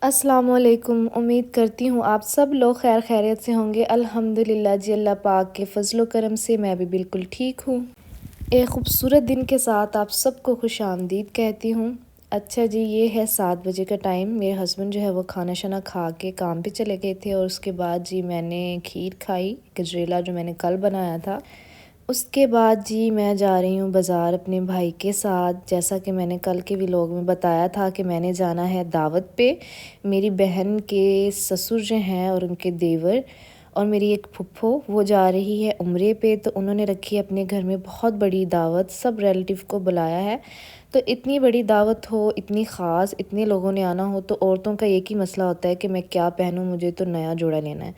السلام علیکم، امید کرتی ہوں آپ سب لوگ خیر خیریت سے ہوں گے۔ الحمدللہ جی، اللہ پاک کے فضل و کرم سے میں بھی بالکل ٹھیک ہوں۔ ایک خوبصورت دن کے ساتھ آپ سب کو خوش آمدید کہتی ہوں۔ اچھا جی، یہ ہے 7 بجے کا ٹائم۔ میرے ہسبینڈ جو ہے وہ کھانا شنا کھا کے کام پہ چلے گئے تھے، اور اس کے بعد جی میں نے کھیر کھائی، گجریلا جو میں نے کل بنایا تھا۔ اس کے بعد جی میں جا رہی ہوں بازار اپنے بھائی کے ساتھ، جیسا کہ میں نے کل کے ولاگ میں بتایا تھا کہ میں نے جانا ہے دعوت پہ۔ میری بہن کے سسر جو ہیں اور ان کے دیور اور میری ایک پھپھو وہ جا رہی ہے عمرے پہ، تو انہوں نے رکھی ہے اپنے گھر میں بہت بڑی دعوت، سب ریلیٹیو کو بلایا ہے۔ تو اتنی بڑی دعوت ہو، اتنی خاص، اتنے لوگوں نے آنا ہو، تو عورتوں کا ایک ہی مسئلہ ہوتا ہے کہ میں کیا پہنوں، مجھے تو نیا جوڑا لینا ہے۔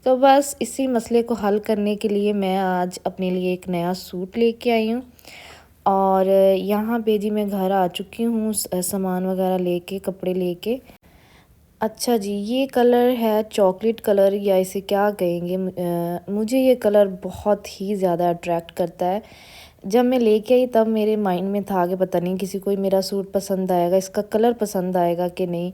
تو بس اسی مسئلے کو حل کرنے کے لیے میں آج اپنے لیے ایک نیا سوٹ لے کے آئی ہوں، اور یہاں پہ جی میں گھر آ چکی ہوں سامان وغیرہ لے کے، کپڑے لے کے۔ اچھا جی، یہ کلر ہے چاکلیٹ کلر، یا اسے کیا کہیں گے، مجھے یہ کلر بہت ہی زیادہ اٹریکٹ کرتا ہے۔ جب میں لے کے آئی تب میرے مائنڈ میں تھا کہ پتہ نہیں کسی کو میرا سوٹ پسند آئے گا، اس کا کلر پسند آئے گا کہ نہیں،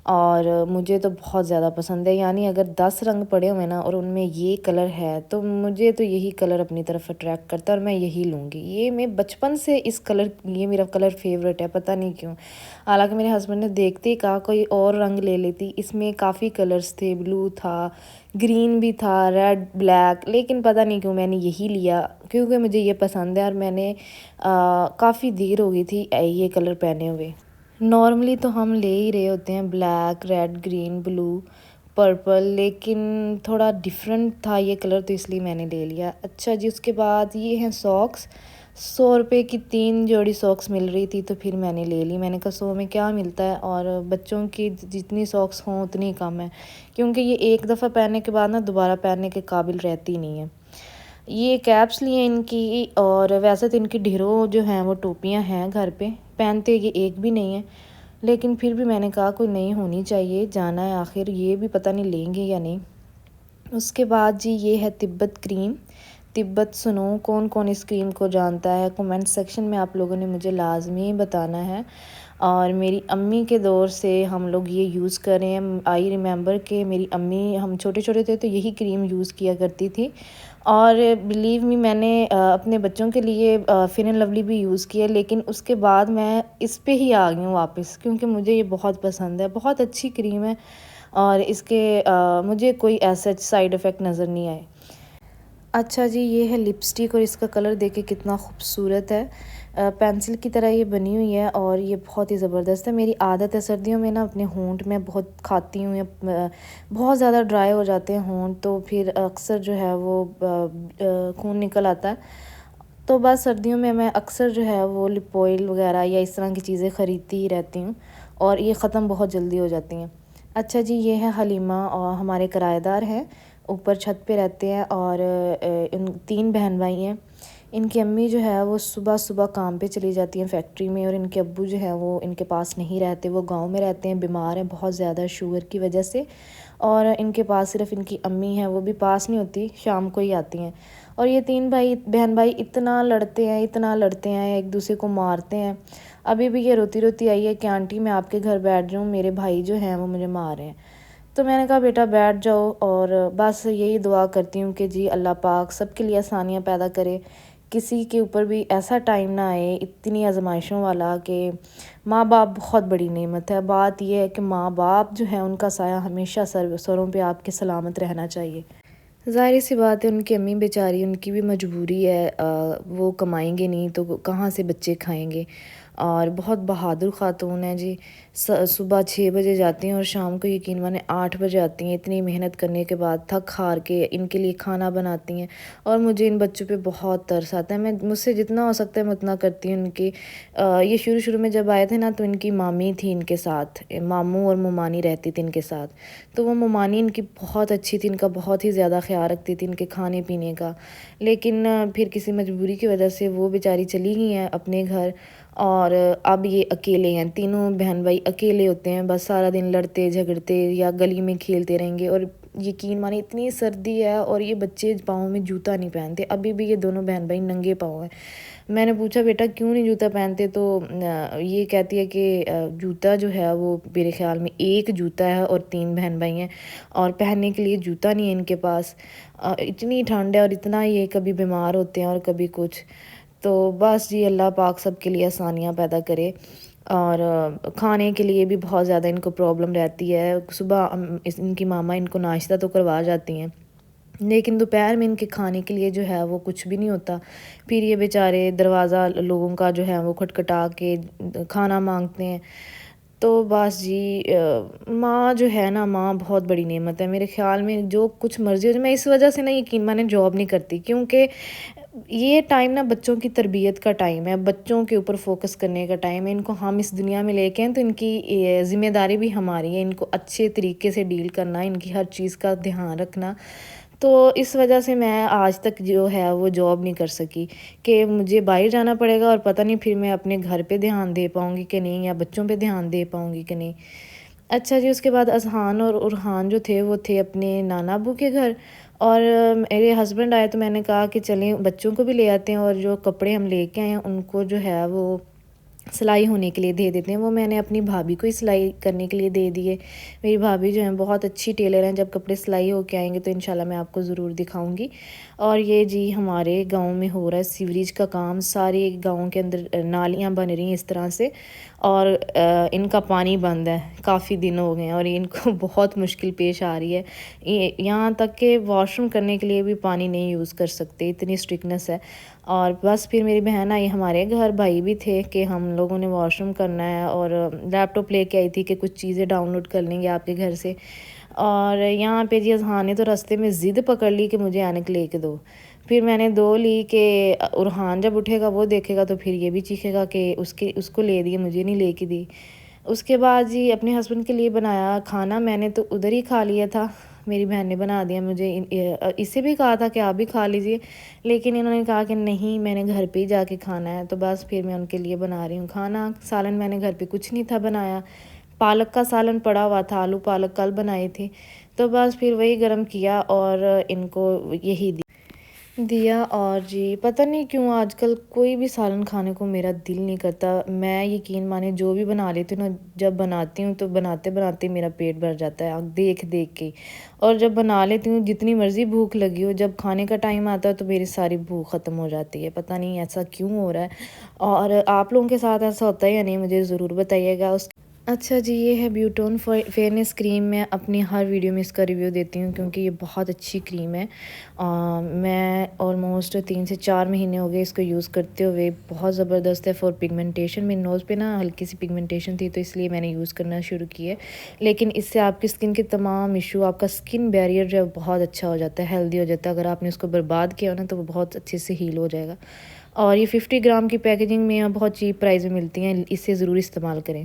اور مجھے تو بہت زیادہ پسند ہے۔ یعنی اگر 10 رنگ پڑے ہوئے نا اور ان میں یہ کلر ہے تو مجھے تو یہی کلر اپنی طرف اٹریکٹ کرتا ہے، اور میں یہی لوں گی۔ یہ میں بچپن سے یہ میرا کلر فیوریٹ ہے، پتہ نہیں کیوں۔ حالانکہ میرے ہسبینڈ نے دیکھتے ہی کہا کوئی اور رنگ لے لیتی، اس میں کافی کلرز تھے، بلو تھا، گرین بھی تھا، ریڈ، بلیک، لیکن پتہ نہیں کیوں میں نے یہی لیا، کیونکہ مجھے یہ پسند ہے، اور میں نے کافی دیر ہو گئی تھی یہ کلر پہنے ہوئے۔ نارملی تو ہم لے ہی رہے ہوتے ہیں بلیک، ریڈ، گرین، بلو، پرپل، لیکن تھوڑا ڈیفرنٹ تھا یہ کلر، تو اس لیے میں نے لے لیا۔ اچھا جی، اس کے بعد یہ ہیں ساکس۔ 100 روپے کی 3 جوڑی ساکس مل رہی تھی، تو پھر میں نے لے لی۔ میں نے کہا 100 میں کیا ملتا ہے، اور بچوں کی جتنی ساکس ہوں اتنی کم ہے، کیونکہ یہ ایک دفعہ پہننے کے بعد نا دوبارہ پہننے کے قابل رہتی نہیں ہے۔ یہ کیپس لیے ان کی، اور ویسے تو ان کی ڈھیروں جو ہیں وہ ٹوپیاں ہیں گھر پہ، پہنتے یہ ایک بھی نہیں ہے، لیکن پھر بھی میں نے کہا کوئی نہیں ہونی چاہیے، جانا ہے آخر، یہ بھی پتہ نہیں لیں گے یا نہیں۔ اس کے بعد جی یہ ہے تبت کریم، تبت سنو، کون کون اس کریم کو جانتا ہے کمنٹ سیکشن میں آپ لوگوں نے مجھے لازمی بتانا ہے۔ اور میری امی کے دور سے ہم لوگ یہ یوز کر رہے ہیں۔ آئی ریممبر کہ میری امی، ہم چھوٹے چھوٹے تھے تو یہی کریم یوز کیا کرتی تھی، اور بلیو می میں نے اپنے بچوں کے لیے فیر اینڈ لولی بھی یوز کیا، لیکن اس کے بعد میں اس پہ ہی آ گئی ہوں واپس، کیونکہ مجھے یہ بہت پسند ہے، بہت اچھی کریم ہے، اور اس کے مجھے کوئی ایسا سائیڈ افیکٹ نظر نہیں آئے۔ اچھا جی، یہ ہے لپسٹک، اور اس کا کلر دیکھیں کتنا خوبصورت ہے، پینسل کی طرح یہ بنی ہوئی ہے، اور یہ بہت ہی زبردست ہے۔ میری عادت ہے سردیوں میں نا اپنے ہونٹ میں بہت کھاتی ہوں، بہت زیادہ ڈرائی ہو جاتے ہیں ہونٹ، تو پھر اکثر جو ہے وہ خون نکل آتا ہے، تو بس سردیوں میں اکثر جو ہے وہ لپ آئل وغیرہ یا اس طرح کی چیزیں خریدتی ہی رہتی ہوں، اور یہ ختم بہت جلدی ہو جاتی ہیں۔ اچھا جی، یہ ہے حلیمہ، اور ہمارے کرایہ دار ہیں، اوپر چھت پہ رہتے ہیں، اور 3 بہن بھائی ہیں۔ ان کی امی جو ہے وہ صبح صبح کام پہ چلی جاتی ہیں فیکٹری میں، اور ان کے ابو جو ہے وہ ان کے پاس نہیں رہتے، وہ گاؤں میں رہتے ہیں، بیمار ہیں بہت زیادہ شوگر کی وجہ سے، اور ان کے پاس صرف ان کی امی ہیں، وہ بھی پاس نہیں ہوتی، شام کو ہی آتی ہیں۔ اور یہ 3 بہن بھائی اتنا لڑتے ہیں، ایک دوسرے کو مارتے ہیں۔ ابھی بھی یہ روتی روتی آئی ہے کہ آنٹی میں آپ کے گھر بیٹھ جاؤں، میرے بھائی جو ہیں وہ مجھے مار رہے ہیں۔ تو میں نے کہا بیٹا بیٹھ جاؤ، اور بس یہی دعا کرتی ہوں کہ جی اللہ پاک سب کے لیے آسانیاں پیدا کرے، کسی کے اوپر بھی ایسا ٹائم نہ آئے اتنی آزمائشوں والا، کہ ماں باپ بہت بڑی نعمت ہے۔ بات یہ ہے کہ ماں باپ جو ہیں ان کا سایہ ہمیشہ سروں پہ آپ کے سلامت رہنا چاہیے۔ ظاہر سی بات ہے، ان کی امی بیچاری، ان کی بھی مجبوری ہے، وہ کمائیں گے نہیں تو کہاں سے بچے کھائیں گے، اور بہت بہادر خاتون ہیں جی، صبح 6 بجے جاتی ہیں اور شام کو یقین مانیں 8 بجے آتی ہیں، اتنی محنت کرنے کے بعد تھک ہار کے ان کے لیے کھانا بناتی ہیں، اور مجھے ان بچوں پہ بہت ترس آتا ہے۔ مجھ سے جتنا ہو سکتا ہے میں اتنا کرتی ہوں ان کی۔ یہ شروع میں جب آئے تھے نا تو ان کی مامی تھی ان کے ساتھ، ماموں اور ممانی رہتی تھی ان کے ساتھ، تو وہ ممانی ان کی بہت اچھی تھی، ان کا بہت ہی زیادہ خیال رکھتی تھی ان کے کھانے پینے کا، لیکن پھر کسی مجبوری کی وجہ سے وہ بیچاری چلی گئی ہیں اپنے گھر، اور اب یہ اکیلے ہیں، تینوں بہن بھائی اکیلے ہوتے ہیں، بس سارا دن لڑتے جھگڑتے یا گلی میں کھیلتے رہیں گے، اور یقین مانے اتنی سردی ہے اور یہ بچے پاؤں میں جوتا نہیں پہنتے، ابھی بھی یہ دونوں بہن بھائی ننگے پاؤں ہیں۔ میں نے پوچھا بیٹا کیوں نہیں جوتا پہنتے، تو یہ کہتی ہے کہ جوتا جو ہے وہ میرے خیال میں ایک جوتا ہے اور 3 بہن بھائی ہیں اور پہننے کے لیے جوتا نہیں ہے ان کے پاس۔ اتنی ٹھنڈ ہے اور اتنا یہ کبھی بیمار ہوتے ہیں اور کبھی کچھ، تو بس جی اللہ پاک سب کے لیے آسانیاں پیدا کرے۔ اور کھانے کے لیے بھی بہت زیادہ ان کو پرابلم رہتی ہے۔ صبح ان کی ماما ان کو ناشتہ تو کروا جاتی ہیں، لیکن دوپہر میں ان کے کھانے کے لیے جو ہے وہ کچھ بھی نہیں ہوتا۔ پھر یہ بیچارے دروازہ لوگوں کا جو ہے وہ کھٹکھٹا کے کھانا مانگتے ہیں۔ تو بس جی ماں جو ہے نا، ماں بہت بڑی نعمت ہے میرے خیال میں، جو کچھ مرضی ہو جائے۔ میں اس وجہ سے نا یقین مانے جاب نہیں کرتی، کیونکہ یہ ٹائم نا بچوں کی تربیت کا ٹائم ہے، بچوں کے اوپر فوکس کرنے کا ٹائم ہے۔ ان کو ہم اس دنیا میں لے کے ہیں تو ان کی ذمہ داری بھی ہماری ہے، ان کو اچھے طریقے سے ڈیل کرنا، ان کی ہر چیز کا دھیان رکھنا۔ تو اس وجہ سے میں آج تک جو ہے وہ جاب نہیں کر سکی، کہ مجھے باہر جانا پڑے گا اور پتہ نہیں پھر میں اپنے گھر پہ دھیان دے پاؤں گی کہ نہیں، یا بچوں پہ دھیان دے پاؤں گی کہ نہیں۔ اچھا جی، اس کے بعد اذہان اور ارحان جو تھے وہ تھے اپنے نانا ابو کے گھر، اور میرے ہسبینڈ آئے تو میں نے کہا کہ چلیں بچوں کو بھی لے آتے ہیں، اور جو کپڑے ہم لے کے آئے ہیں ان کو جو ہے وہ سلائی ہونے کے لیے دے دیتے ہیں۔ وہ میں نے اپنی بھابھی کو ہی سلائی کرنے کے لیے دے دیے۔ میری بھابھی جو ہیں بہت اچھی ٹیلر ہیں، جب کپڑے سلائی ہو کے آئیں گے تو انشاءاللہ میں آپ کو ضرور دکھاؤں گی۔ اور یہ جی ہمارے گاؤں میں ہو رہا ہے سیوریج کا کام، سارے گاؤں کے اندر نالیاں بن رہی ہیں اس طرح سے، اور ان کا پانی بند ہے، کافی دن ہو گئے ہیں اور ان کو بہت مشکل پیش آ رہی ہے۔ یہاں تک کہ واش روم کرنے کے لیے بھی پانی نہیں یوز کر سکتے، اتنی اسٹرکنس ہے۔ اور بس پھر میری بہن آئی ہمارے گھر، بھائی بھی تھے کہ ہم لوگوں نے واش روم کرنا ہے، اور لیپ ٹاپ لے کے آئی تھی کہ کچھ چیزیں ڈاؤن لوڈ کر لیں گے آپ کے گھر سے۔ اور یہاں پہ جی اذہان نے تو راستے میں ضد پکڑ لی کہ مجھے اینک لے کے دو۔ پھر میں نے 2 لی کہ ارحان جب اٹھے گا وہ دیکھے گا تو پھر یہ بھی چیخے گا کہ اس کو لے دی، مجھے نہیں لے کے دی۔ اس کے بعد جی اپنے ہسبینڈ کے لیے بنایا کھانا، میں نے تو ادھر ہی کھا لیا تھا، میری بہن نے بنا دیا مجھے۔ اس سے بھی کہا تھا کہ آپ بھی کھا لیجئے، لیکن انہوں نے کہا کہ نہیں میں نے گھر پہ ہی جا کے کھانا ہے، تو بس پھر میں ان کے لیے بنا رہی ہوں کھانا۔ سالن میں نے گھر پہ کچھ نہیں تھا بنایا، پالک کا سالن پڑا ہوا تھا، آلو پالک کل بنائی تھی، تو بس پھر وہی گرم کیا اور ان کو یہی دیا۔ اور جی پتہ نہیں کیوں آج کل کوئی بھی سالن کھانے کو میرا دل نہیں کرتا۔ میں یقین مانے جو بھی بنا لیتی ہوں نا، جب بناتی ہوں تو بناتے بناتے میرا پیٹ بھر جاتا ہے دیکھ دیکھ کے، اور جب بنا لیتی ہوں جتنی مرضی بھوک لگی ہو، جب کھانے کا ٹائم آتا ہے تو میری ساری بھوک ختم ہو جاتی ہے۔ پتہ نہیں ایسا کیوں ہو رہا ہے، اور آپ لوگوں کے ساتھ ایسا ہوتا ہے یا نہیں مجھے ضرور بتائیے گا۔ اچھا جی، یہ ہے بیوٹون فیئرنیس کریم۔ میں اپنی ہر ویڈیو میں اس کا ریویو دیتی ہوں کیونکہ یہ بہت اچھی کریم ہے۔ میں آلموسٹ 3 سے 4 مہینے ہو گئے اس کو یوز کرتے ہوئے، بہت زبردست ہے فار پگمنٹیشن۔ میری نوز پہ نا ہلکی سی پگمنٹیشن تھی تو اس لیے میں نے یوز کرنا شروع کی ہے، لیکن اس سے آپ کی اسکن کے تمام ایشو، آپ کا اسکن بیریئر جو ہے بہت اچھا ہو جاتا ہے، ہیلدی ہو جاتا ہے۔ اگر آپ نے اس کو برباد کیا ہو نا تو وہ بہت اچھے سے ہیل ہو جائے گا۔ اور یہ 50 گرام کی پیکیجنگ میں بہت چیپ پرائز میں ملتی ہیں، اس سے ضرور استعمال کریں۔